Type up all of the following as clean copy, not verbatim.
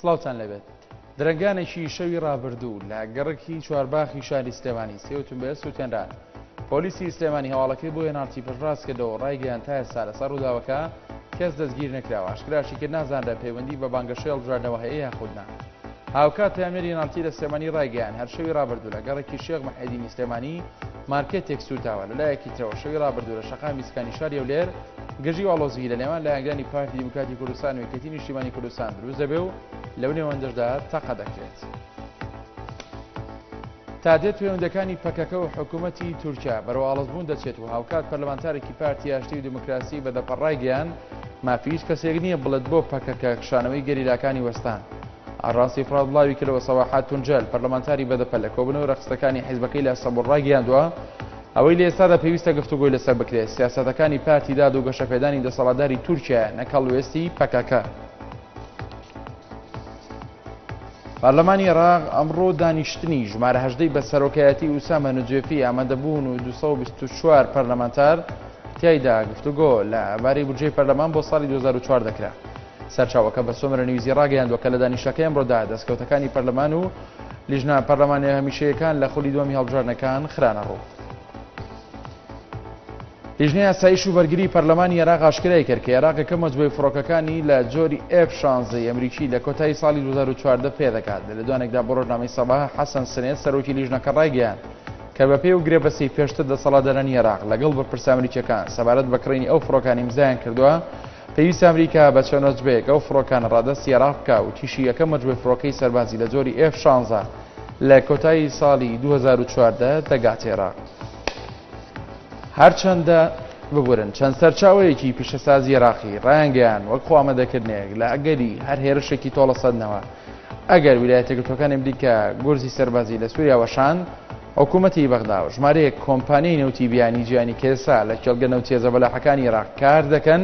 سڵاوتان لەبێت. درەنگانێکی شەوی ڕابردوو لە گەڕێکی چوارباخی شاری سلێمانی سێوتم بە سووتێنران. پۆلیسی سلێمانی هەواڵەکەی بۆ هێنارتی پشتڕاست کردەوە ڕایگەیان تا ئێستا لەسەر ڕووداوەکە کەس دەستگیر نەکراوە. ئاشکراشی کرد نازانرا پەیوەندی بە بانگەشەی هەڵبژاردنەوە هەیە یان خودنا. هاوکات ئەمێری هێنارتی لە سلێمانی ڕایگەیان هەر شەوی ڕابردوو لە گەڕێکی شێخ مەحەدینی سلێمانی مارکێتێک سوتاوە. لەلایەکی ترەوە شەوی ڕابردوو لە شەقامی میسکانی شاری هەولێر گەژی واڵۆزی لە نێوان لایەنگانی پارتی دیموکراتی کوردستان و یەکێتی نیشتیمانی کوردستان دروست دەبێ و لەو نێوەندەشدا تەقە دەکرێت. تا دێت پەیوەندەکانی پەکەکە و حکوومەتی تورکیا بەرەو ئاڵۆزبوون دەچێت و هاوکات پەرلەمانتارێکی پارتی یاشتی و دیموکراسی بەدەپەڕایگەیان مافیش کەسێک نییە بڵێت بۆ پەکەکە کشانەوەی گەریلاکانی وەستان. ئاڕاستی فڕادڵاوی کردەوە سەواحات تونجل پەرلەمانتاری بەدەپە لە کۆبوونەوە ڕەخستەکانی حیزبەکەی لە سەبوڕایگەیاندووە ئەوەی لە ئێستادا پێویستە گفتوگۆی لەسەر بکرێت سیاسەتەکانی پارتی داد و گەشەپێدانی دەسەڵاتداری تورکیا نەکەڵوێستی پەکەکە. پارلەمانی عێراق ئەمڕۆ دانیشتنی ژمارە 18 بە سەرۆکایەتی ئوسامە نجێفی ئامادەبوون و 224 پەرلەمانتار تیایدا گفتوگۆ لەبارەی بودجەی پەرلەمان بۆ ساڵی 2004 دەکرا. سەرچاوەکە بە سۆمرە نویزی ڕاگەیاندووە کە لە دانیشتەکەی ئەمڕۆدا دەستکەوتەکانی پەرلەمان و لیژنە پەرلەمانی هەمیشەیەکان لە خولی دووەمی هەڵبژاردنەکان خرانە ڕوو. لیژنەی ئاسایش و بەرگری پەرلەمانی عێراق ئاشکرای کرد کە عێراق مەجموعەی فڕۆکەکانی لە جۆری F-16 ئەمریکی لە کۆتایی ساڵی 2014 پێ دەکات. لە دوانێکدا بۆ ڕۆژنامەی سەباح حەسەن سنێت سەرۆکی لیژنەکە ڕایگەیاند کە بە پێی و گرێبەسەی پێشتر دەسەڵاتدارانی عێراق لەگەڵ بەرپرسە ئەمریکیەکان سەبارەت بە کڕینی ئەو فڕۆکانی مزایان کردووە پێویستە ئەمریکا بە چەنۆجبەیەک ئەو فڕۆکان ڕادەستی عێراق بکا و تیشی یەکەم مەجموعەی فڕۆکەی سەربازی لە جۆری F-16 لە کۆتایی ساڵی 2014 دەگات عێراق. هەرچەندە ببورن چەند سەرچاوەیەکی پیشەسازی عێراقی ڕایانگەیان وەک خۆئامادەکردنێک لە ئەگەری هەر هێرشێکی تۆڵە سەدنەوە ئەگەر ویلایەتە یەکگرتووەکانی ئەمریکا گورزی سەربازی لە سووریا وەشان حکوومەتی بەغدا و ژمارەیەک کۆمپانیای نەوتی بیانی گیانی کێسا لە کێڵگە نەوتێزە بەلاحەکانی عێراق کار دەکەن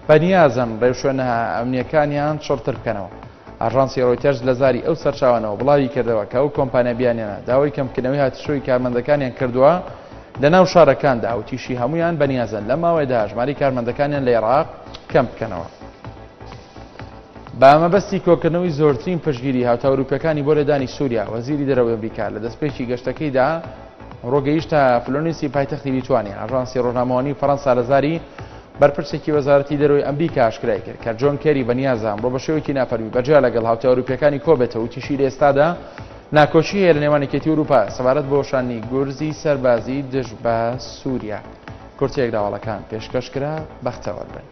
بەنیازن ڕێوشوێنە ئەمنیەکانیان شڕتر بکەنەوە. ئاژانسی ڕۆیتەرز لە زاری ئەو سەرچاوانەوە بڵاوی کردەوە کە ئەو کۆمپانیا بیانیانە داوای کەمکردنەوەی هاتوچۆی کارمەندەکانیان کردووە لە ناو شارەکاندا و تیشی هەمویان بەنیازن لە ماوەیەدا ژماری کارمەندەکانیان لە عێراق کەم بکەنەوە. بە ئامەبەستی کۆکردنەوەی زۆرترین پشتگیری هاوتاوروپیەکانی بۆ لەدانی سووریا وەزیری دەرەوەی ئەمریکا لە دەستپێکی گەشتەکەیدا ڕۆگەیشتە فلۆنیسی پایتەختی لیتوانیا. ئاژانسی ڕۆژنامەوانی فەڕەنسا لە زاری بەرپرسێکی وەزارەتی دەرەوەی ئەمریکا ئاشکرای کرد کە جۆن کێری بەنیازە ئەمڕۆ بە شێوەیەکی نافەرمی بەجیا لەگەڵ هاوتاوروپیەکانی کۆبێتەوە و تیشی لە ئێستادا ناکۆچی هەیە لە نێوان یەکێتی ئەوروپا سەبارەت بە وەشانی گورزی سەربازی دژ بە سووریا. کورتێک داواڵەکان پێشکەشکرا بەختەوەربن.